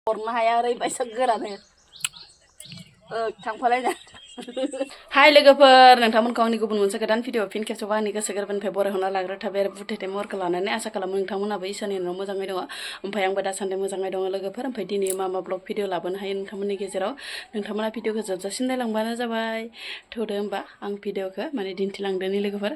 हरनो हाया ओरैबायसा गोरानो थांफालायना हाय लोगोफोर नोंथांमोनखौ आंनि गुबुन मोनसे गोदान भिडिअ फिन खेबसेबाव आंनि गोसो गोरबोनिफ्राय बरायहरना लाग्रो थाबाय आरो बुथेथे महरखौ लानानै आसा खालामो नोंथांमोनाबो इसोरनि उनाव मोजाङै दङ ओमफ्राय आंबो दासान्दि मोजाङै दङ लोगोफोर ओमफ्राय दिनै मा ब्लग भिडिअ लाबोनो हायो नोंथांमोननि गेजेराव नोंथांमोना भिडिअखौ जोबजासिम नायलांबानो जाबाय थौदो होमबा आं भिडिअखौ माने दिन्थिलांदोनि लोगोफोर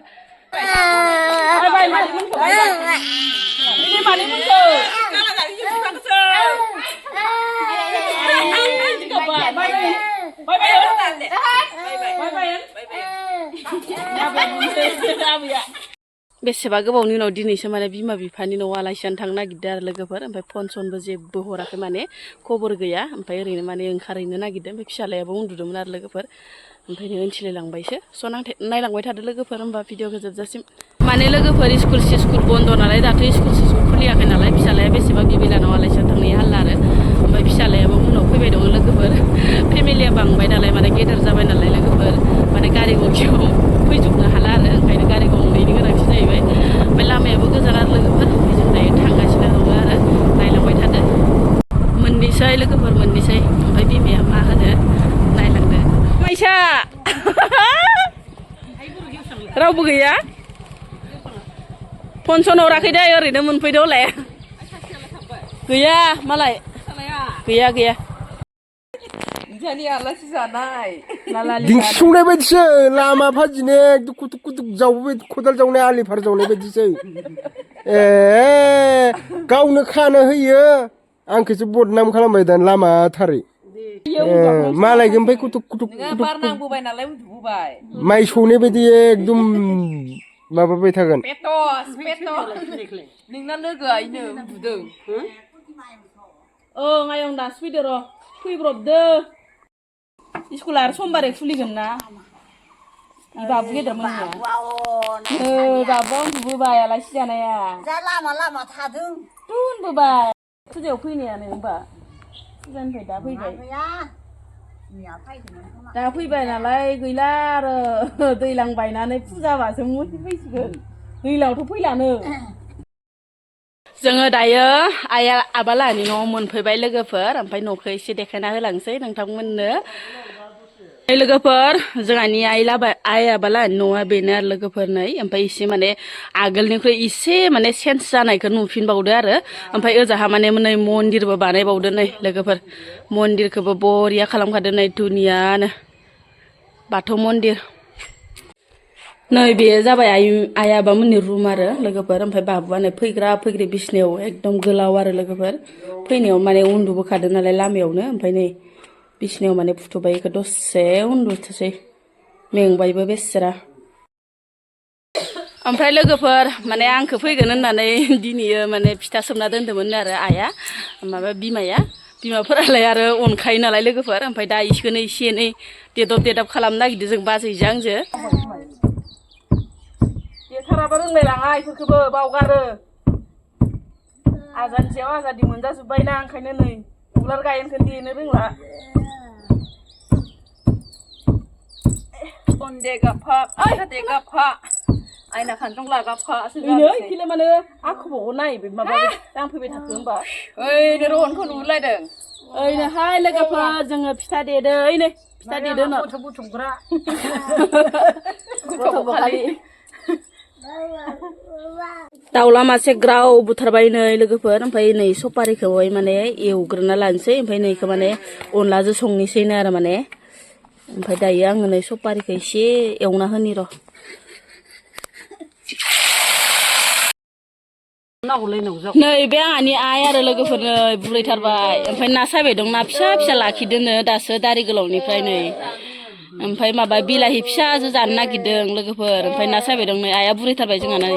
बेसेबा गोबावनि उनाव दिनैसो माने बिमा बिफानि न'आव आलासि जानो थांनो नागिरदों आरो लोगोफोर ओमफ्राय फन सनबो जेबो हराखै माने खबर गैया ओमफ्राय ओरैनो माने ओंखारहैनो नागिरदों ओमफ्राय फिसालायाबो उन्दुदोंमोन आरो लोगोफोर ओमफ्राय ओनथिलायलांबायसो स' नायलांबाय थादो लोगोफोर होमबा भिडिअखौ जोबजासिम माने लोगोफोर स्कुल बन्द नालाय दाथ' स्कुल खुलियाखै नालाय फिसालाया बेसेबा बिबिलानाव आलासि जानो थांनाया हाल्ला आरो ओमफ्राय फिसालायाबो उनाव फैबाय दङ लोगोफोर फेमिलिया बांबाय नालाय माने गेदेर जाबाय नालाय लोगोफोर माने गारि गंसेयाव फैजोबनो हाला आरो ओंखायनो गारि गंनैनि गोनांथि जाहैबाय ओमफ्य लामायाबो गोजान आरो लोगोफोर बेजों दायो थांगासिनो दङ आरो नायलांबाय थादो मोननैसै लोगोफोर मोननैसै ओमफ्राय बिमाया मा होनो नायलांदो माइसा रावबो गैया फनसन हराखै दे ओरैनो मोनफैदो हले गैया मालाय गैया दिंखि संनाय बायदिसो लामा फाजिनो कुटुक कुटुक जावबाय खदाल जावनाय आलिफार जावनाय बायदिसो ए गावनो खानो होयो आंखौसो बदनाम खालामबाय दा लामा थारै मालायखौ ओमफ्राय कुटुक कुटुक बार नांबोबाय नालाय उन्दुबोबाय माइ सौनाय बायदि एकदम माबाबाय थागोन नोंना लोगोआयनो उन्दुदों ओं आयं दासो फैदो र' फैब्रबदो स्कुला आरो समबारै खुलिगोन ना बाबु गेदेरमोन बाबुआ उन्दुबोबाय आलासि जानाया जा लामा थादों उन्दुबोबाय फुजायाव फैनायानो होमबा फुजानिफ्राय दा फैबाय दा फैबाय नालाय गैला आरो दैलां बायनानै फुजाबासो फैसिगोन दैलांआवथ' फैलानो जोङो दायो आइया आबालाहानि न'आव मोनफैबाय लोगोफोर ओमफ्राय न'खौ एसे देखायना होलांसै नोंथांमोननो लोगोफोर जोंहानि आइ आबालाहानि न'आ बेनो आरो लोगोफोर नै ओमफ्राय एसे माने आगोलनिख्रुइ एसे माने चेन्ज जानायखौ नुफिनबावदो आरो ओमफ्राय ओजाहा माने नै मन्दिरबो बानायबावदो नै लोगोफोर मन्दिरखौबो बरिया खालामखादो नै दुनियानो बाथौ मन्दिर नै बेयो जाबाय आइ आबामोननि रुम आरो लोगोफोर ओमफ्राय बाबुआनो फैग्रा फैग्रि बिसिनायाव एकदम गोलाव आरो लोगोफोर फैनायाव माने उन्दुबोखादों नालाय लामायावनो ओमफ्राय नै बिसिनायाव माने फुथुबाय इखौ दसे उन्दुथोसै मेंबायबो बेसेरा ओमफ्राय लोगोफोर माने आंखौ फैगोन होननानै दिनैयो माने फिथा सोमना दोन्दोंमोन आरो आइया माबा बिमाफोरालाय आरो अनखायो नालाय लोगोफोर ओमफ्राय दा इसखौनो एसे एनै देदब खालामनो नागिरदों जों बाजैजों आंजो देथाराबा रोंलायलाङा इफोरखौबो बावगारो आजादियाव आजादि मोनजाजोब्बायना ओंखायनो नै उलार गायेनखौ देनो रोंला खनदे गाफा खादे गाफा आयना खानजं लागाफा इखिले माने आखुबावगो नाय माबा दांफैबाय थाखो होमबा ओइनो रहनखौ नुहुरलायदों ओइनो हाय लोगोफोर जोङो फिथा देदो ओइनो फिथा देदो न गथ' बुथुमग्रा गथ'बखालि दाउला मासे ग्राव बुथारबाय नै लोगोफोर ओमफ्राय नै सपारिखौहाय माने एवग्रोना लानोसै ओमफ्राय नैखौ माने अनलाजों संनोसैनो आरो माने ओमफ्राय दायो आङो नै सपारिखौ एसे एवना होनि र' नै बे आंहानि आइ आरो लोगोफोर नै बुरैथारबाय ओमफ्राय ना सायबाय दं ना फिसा लाखिदोंनो दासो दारि गोलावनिफ्राय नै ओमफ्राय माबा बिलाहि फिसाजो जानो नागिरदों लोगोफोर ओमफ्राय ना सायबाय दं नै आइया बुरैथारबाय जोंहा नै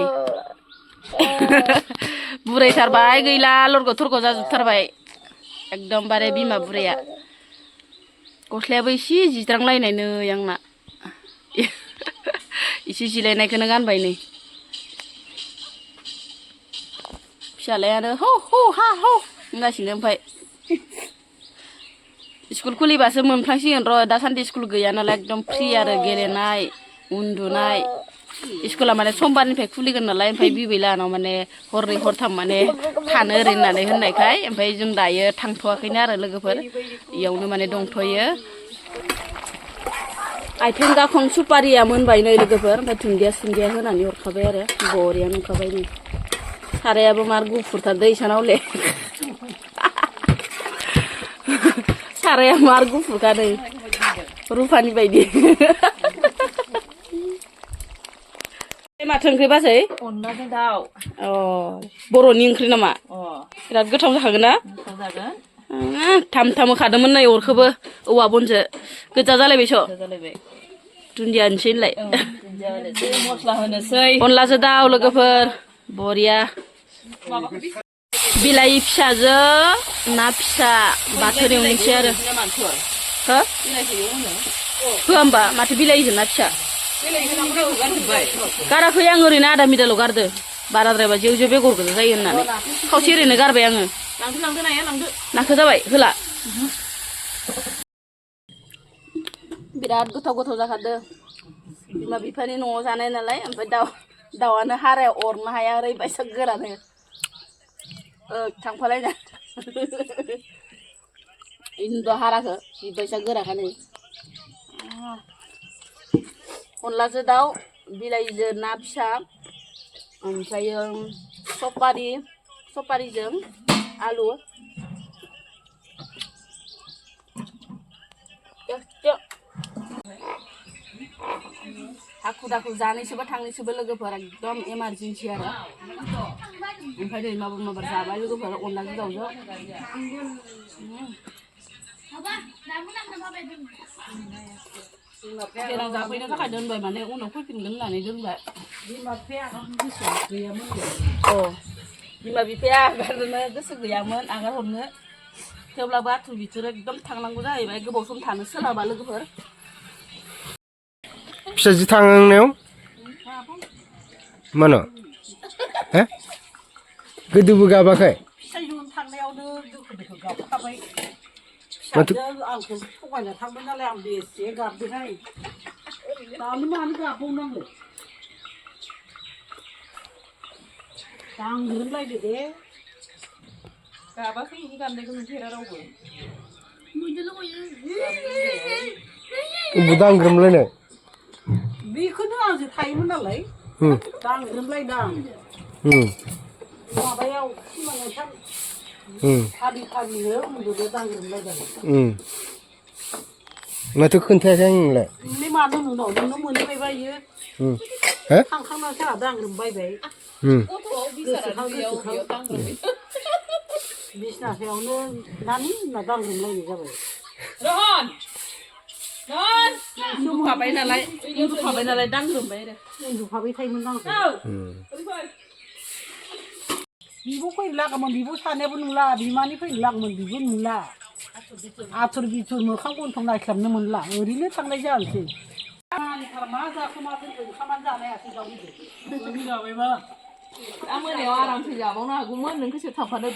बुरैथारबाय गैला लरग' थरग' जाजोबथारबाय एकदमबारे बिमा बुरैया गस्लायाबो एसे जिद्रांलायनाय नै आंना एसे जिलायनायखौनो गानबाय नै फिसालायानो हौ हा हौ होनगासिनो ओमफ्राय स्कुल खुलिबासो मोनफ्लांसिगोन र' दासान्दि स्कुल गैया नालाय एकदम फ्रि आरो गेलेनाय उन्दुनाय स्कुला माने समबारनिफ्राय खुलिगोन नालाय ओमफ्राय बिबैलानाव माने हरनै हरथाम माने थानो ओरै होननानै होननायखाय ओमफ्राय जों दायो थांथ'वाखैनो आरो लोगोफोर इयावनो माने दंथ'यो आथिं गाखं सुपारिया मोनबाय नै लोगोफोर ओमफ्राय दुन्दिया सुन्दिया होनानै हरखाबाय आरो बरियानो ओंखारबाय नै सारायाबो मार गुफुरथार दै सानावले साराया मार गुफुरखा नै रुफानि बायदि माथो ओंख्रि बाजै अनलाजों दाउ अ बर'नि ओंख्रि नामा अ बिराद गोथाव जाखागोन ना जागोन थाम थाम होखादोंमोन नै अरखौबो औवा बनजो गोजा जालायबायस' जालायबाय दुन्दिया होनसै होनलाय दुन्दिया होनोसै मस्ला होनोसै अनलाजों दाउ लोगोफोर बरिया बिलाइ फिसाजों ना फिसा बाथोन एवनोसै आरो हो होआ होमबा माथो बिलाइजों ना फिसा गाराखै आं ओरैनो आधा मिदाल' गारदो बाराद्रायबा जेव जेव बेगर गोजा जायो होननानै खावसे ओरैनो गारबाय आङो लांदो नाया लांदो नाखो जाबाय होला बिराद गोथाव गोथाव जाखादों बिमा बिफानि न'आव जानाय नालाय ओमफ्राय दाउआनो हारायाव अरनो हाया ओरैबायसा गोरानो थांफालायना इनोथ' हाराखौ बेबायसा गोराखानो अनलाजों दाउ बिलाइजों ना फिसा ओमफ्रायो सपारिजों आलु हाखु दाखु जानोसैबा थांनोसैबो लोगोफोर एकदम इमारजेन्सि आरो ओमफ्राय नै माबा जाबाय लोगोफोर अनलाजों दाउजों देनां जाफैनो थाखाय दोनबाय माने उनाव फैफिनगोन होननानै दोनबाय बिमा बिफाया आगारनो गोसो गैयामोन आगार हरनो थेवब्लाबो आथुर बिथुर एकदम थांनांगौ जाहैबाय गोबाव सम थानो सोलाबा लोगोफोर फिसाजो थांनायाव मानो हे गोदोबो गाबाखै फिसाजो थांनायावनो दोखो दोखो गाबखाबाय फिसाजों आंखौ थगायना थांबाय नालाय आं बेसे गाबदोंहाय दानो मानो गाबबावनांगौ दांग्रोमलायदो दे गाबाखै इनि गाबनायखौ नुफेरा रावबो दांग्रोमलायनाय बेखौनो आंजों थायोमोन नालाय दांग्रोमलायदां माबायाव सिमाङाव फारि फारिनो उन्दुनो दांग्रोमलायदां माथो खोन्थायाखै आंनोलाय नोंलाय मानो नुनाव नोंनो मोनबाय बायो हे थांखांना जोंहा दांग्रोमबायबाय बिसना सायावनो नानि होनना दांग्रोमलायनाय जाबाय उन्दुखाबाय नालाय दांग्रोमबाय आरो उन्दुफाबाय थायोमोन आंखौ बिब' फैनो लागामोन बिब' सानैयाबो नुला बिमानि फैनो लागामोन बिबो नुला आथुर बिथुर मोखां गन्थं नायस्लाबनो मोनला ओरैनो थांनाय जानोसै मा जाखो मा दोनखो ओंखामानो जानो हायासै गावनि जाबायबा दा मोनायाव आरामसे जाबावनो हागौमोन नोंखौसो थांफादो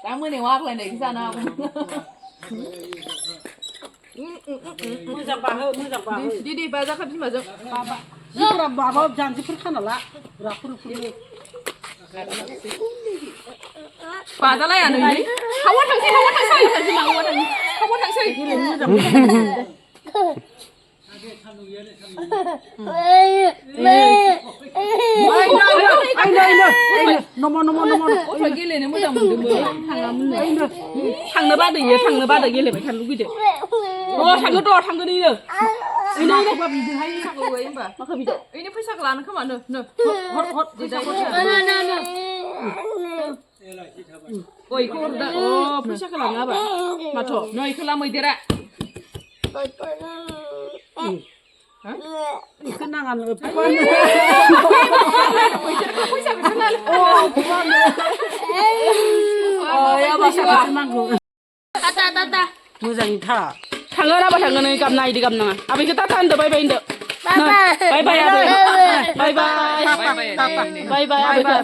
दा मोनायाव आग्लायनायखौ जानो हागौमोन मोजां बाहो दे बाजाखा बिमाजों जिफोरा माबा जानजिफोर खाना ला राफोर बाजालाया नै हावा थांसै गेलेनो मोजां गेलेनो मोजां मोनदोंमोन थांनो बादो गेलेबाय थानो लुगैदो थांगोन इयो फैसाखौ लानो खोमा फैसाखौ लाङाबा माथ' नयखौ ला मैदेरा बेखौ नाङा नांगौ मोजाङै था थाङो नाबा थाङो नै गाबना इदि गाबनाङा आबैखौ टाटा होनदो बाय बाय होनदो बाय बाय आबै बाय बाय बाय बाय आबैखौ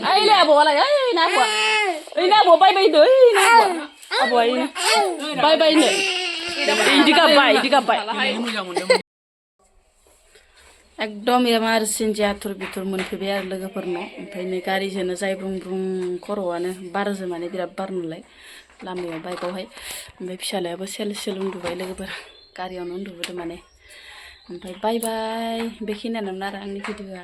ओइले आबौआलाय ओइ ना आबौआ बाय बाय होनदो ओइ ना आबौआ आबौआ बाय बाय होनदो इदि गाबबाय एकदम इमारजेन्सि आथुर बिथुर मोनफैबाय आरो लोगोफोरनाव ओमफ्राय नै गारिजोंनो जाय ब्रुं ब्रुं खर'आनो बारजों माने बिराद बार नालाय लामायाव बाइकआवहाय ओमफ्राय फिसालायाबो सेल सेल उन्दुबाय लोगोफोर गारियावनो उन्दुबोदों माने ओमफ्राय बाय बाय बेखिनियानोमोन आरो आंनि भिडिअ'आ